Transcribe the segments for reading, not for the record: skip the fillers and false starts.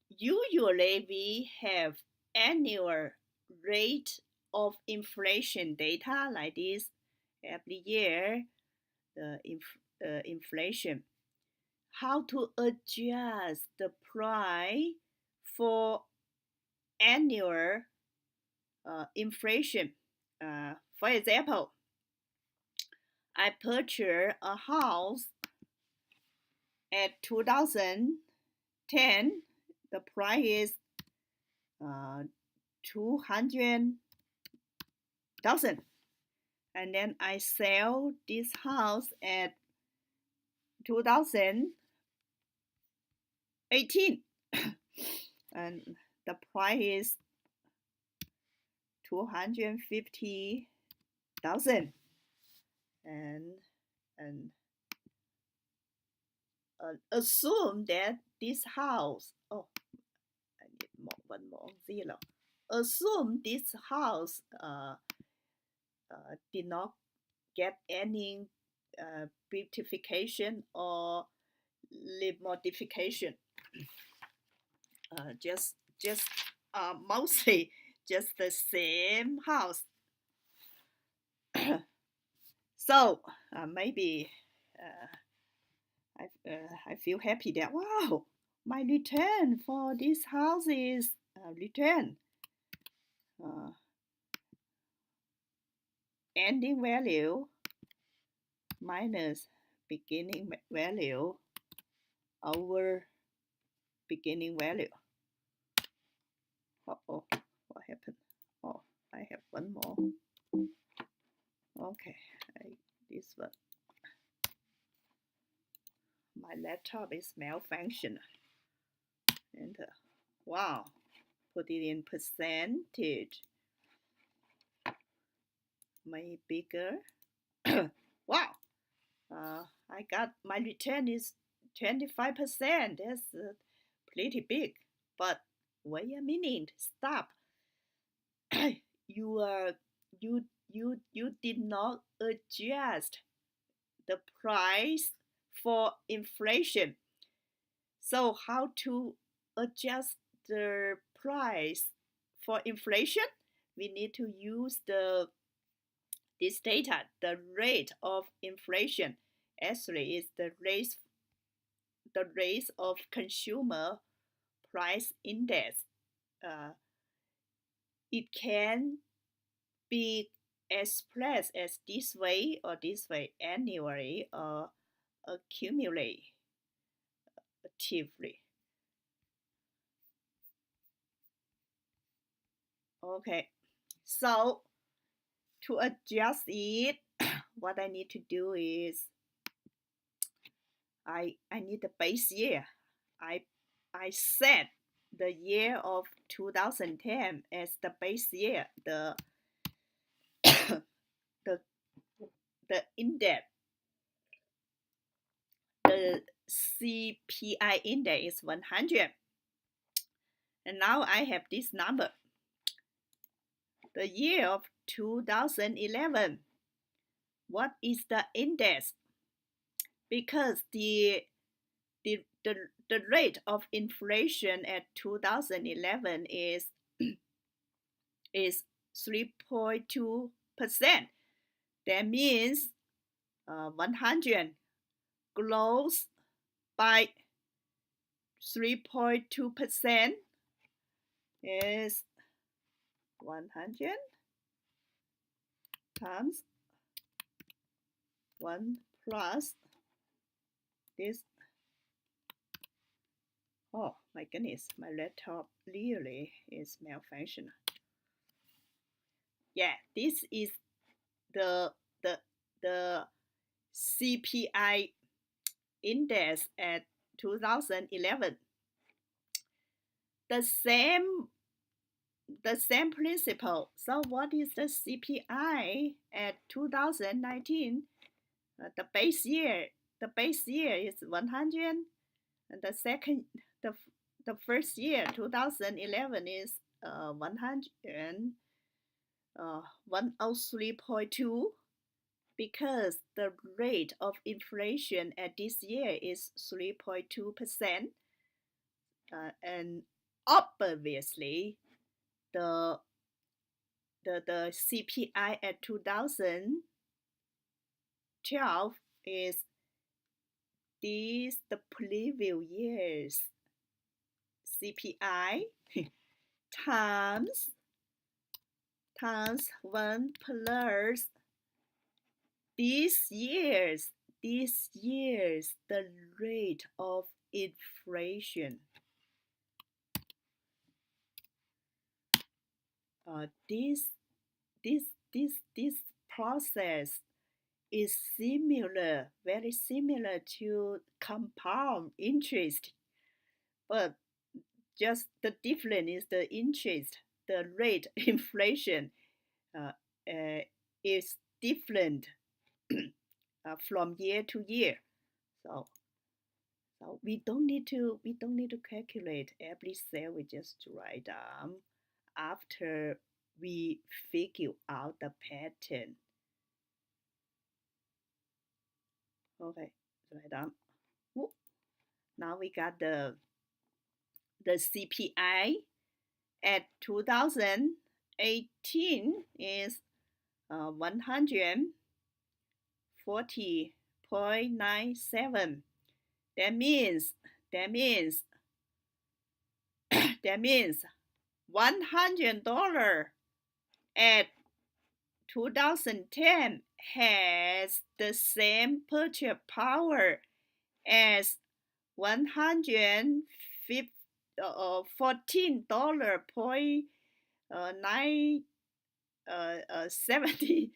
Usually we have annual rate of inflation data like this every year, the inflation. How to adjust the price for annual inflation. For example, I purchased a house at 2010. The price is 200,000, and then I sell this house at 2018, and the price is 250,000, and assume that this house, oh, I need one more zero. Assume this house did not get any beautification or modification. Just mostly just the same house. So maybe I feel happy that wow, my return for this house is return ending value minus beginning value over beginning value. Uh-oh, what happened? Oh, I have one more. Okay, this one. My laptop is malfunction. Enter. Wow, put it in percentage. Make bigger. Wow, I got my return is 25%. That's pretty big. But wait a minute, stop. You did not adjust the price for inflation. So how to adjust the price for inflation? We need to use this data. The rate of inflation actually is the rate of consumer price index. It can be expressed as this way or this way, annually or accumulatively. Okay, so to adjust it, what I need to do is I need the base year. I set the year of 2010 as the base year. The the index, the CPI index is 100, and now I have this number. The year of 2011. What is the index? Because the rate of inflation at 2011 is 3.2%. That means 100 grows by 3.2% is 100 times 1 plus this. Oh my goodness, my laptop really is malfunctional. Yeah, this is the CPI index at 2011. The same principle. So what is the CPI at 2019? The base year is 100, and the first year 2011 is 100 103.2, because the rate of inflation at this year is 3.2%. and obviously the CPI at 2012 is the previous year's CPI times 1 plus this year's the rate of inflation. This process is similar, very similar to compound interest, but just the difference is the interest, the rate inflation is different from year to year. So we don't need to calculate every cell. We just write down after we figure out the pattern. Okay, write down. Now we got the CPI at 2018 is 140.97. That means $100 at 2010 has the same purchase power as $114.70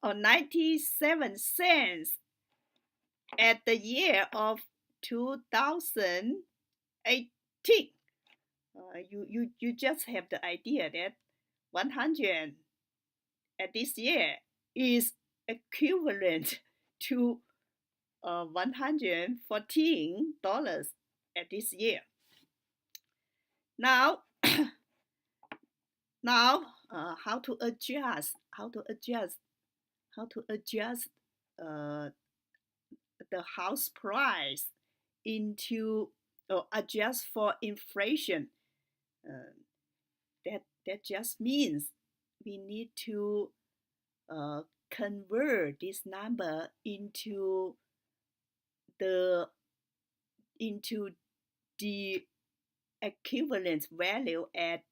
or 97 cents at the year of 2018. You just have the idea that 100 at this year is equivalent to $114 at this year. Now, how to adjust the house price into adjust for inflation. That just means we need to convert this number into the equivalent value at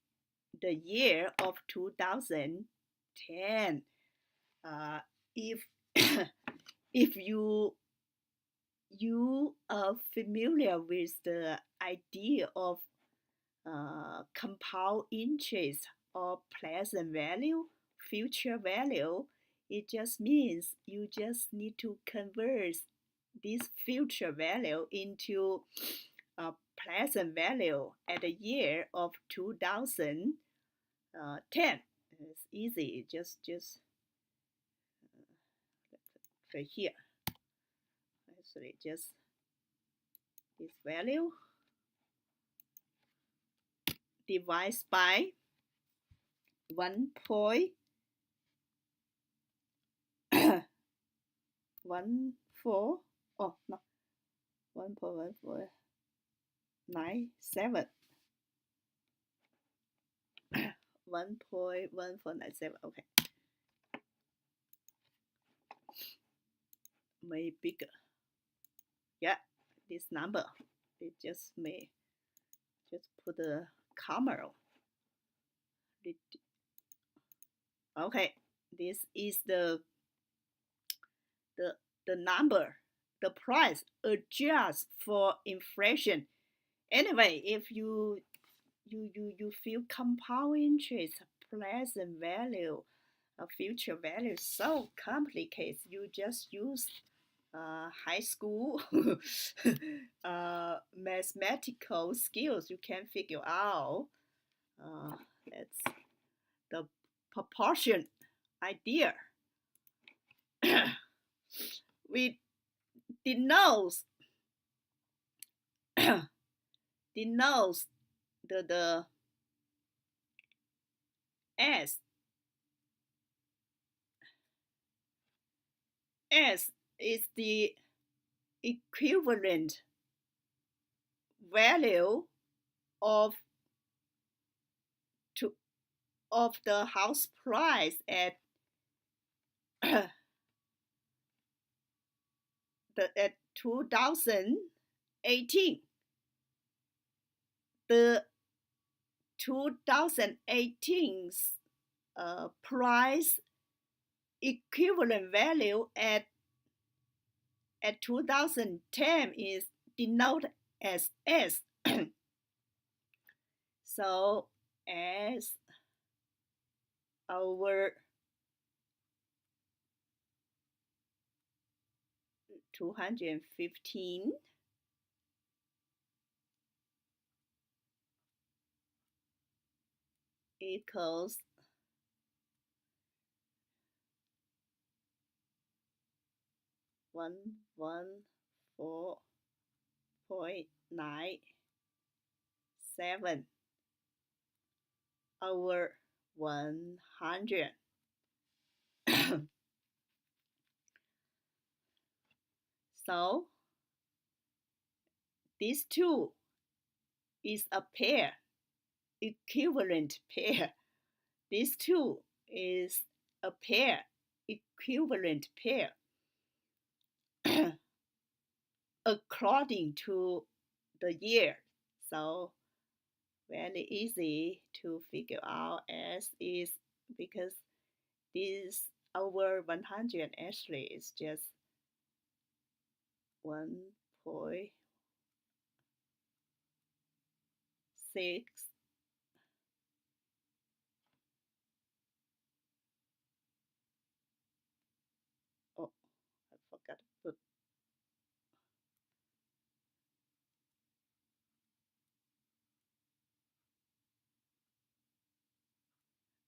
the year of 2010. If you are familiar with the idea of compound interest or present value, future value, it just means you just need to convert this future value into a present value at the year of 2010. It's easy, just right here. Actually, just this value divided by 1.14 1.1497 1.1497. Okay, way bigger. Yeah, this number it just may just put a comma. Okay, this is the number, the price adjust for inflation. Anyway, if you feel compound interest, present value, future value so complicated, you just use high school mathematical skills. You can figure out that's the proportion idea. We denotes the S is the equivalent value of of the house price at at 2018. The 2018 price equivalent value at 2010 is denoted as S. So S over 215 equals 114.97 over 100. So these two is a pair, equivalent pair. These two is a pair, equivalent pair. According to the year. So very easy to figure out as is because this over 100 actually is just 1.6. Oh, I forgot to put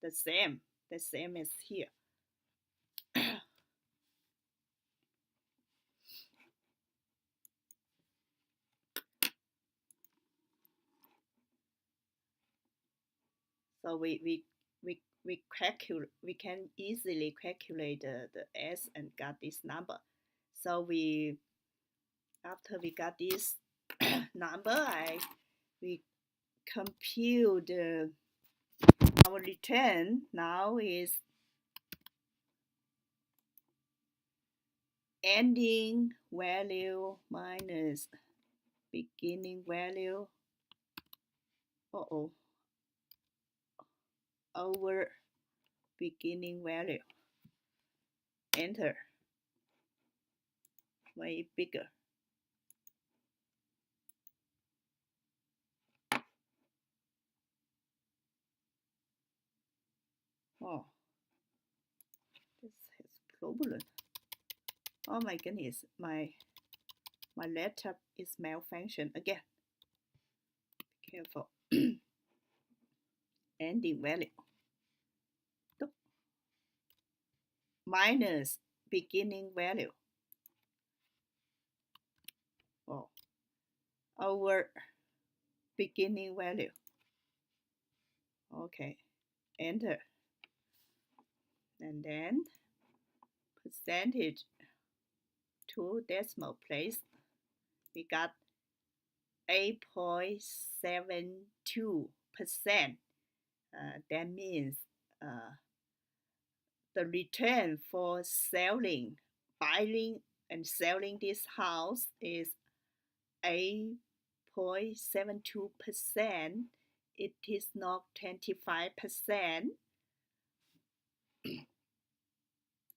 the same as here. So we can easily calculate the S and got this number. So after we got this number, we compute our return now is ending value minus beginning value over beginning value. Enter. Way bigger. Oh, this has problem. Oh my goodness, my laptop is malfunction again. Be careful. Ending value minus beginning value over beginning value. Okay, enter. And then percentage 2 decimal place, we got 8.72%. That means the return for buying and selling this house is 8.72%. It is not 25%.